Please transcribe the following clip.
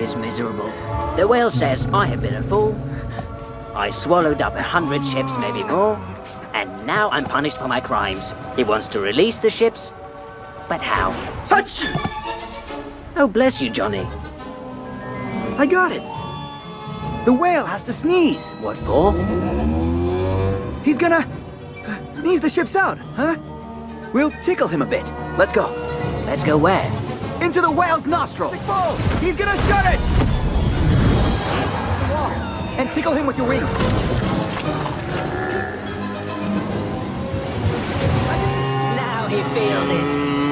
is miserable. The whale says I have been a fool. I swallowed up 100 ships, maybe more, and now I'm punished for my crimes. He wants to release the ships, but how? Touch! Oh, bless you, Johnny. I got it. The whale has to sneeze. What for? He's gonna sneeze the ships out, huh? We'll tickle him a bit. Let's go. Let's go where? Into the whale's nostril. He's gonna shut it! And tickle him with your wing. Now he feels it.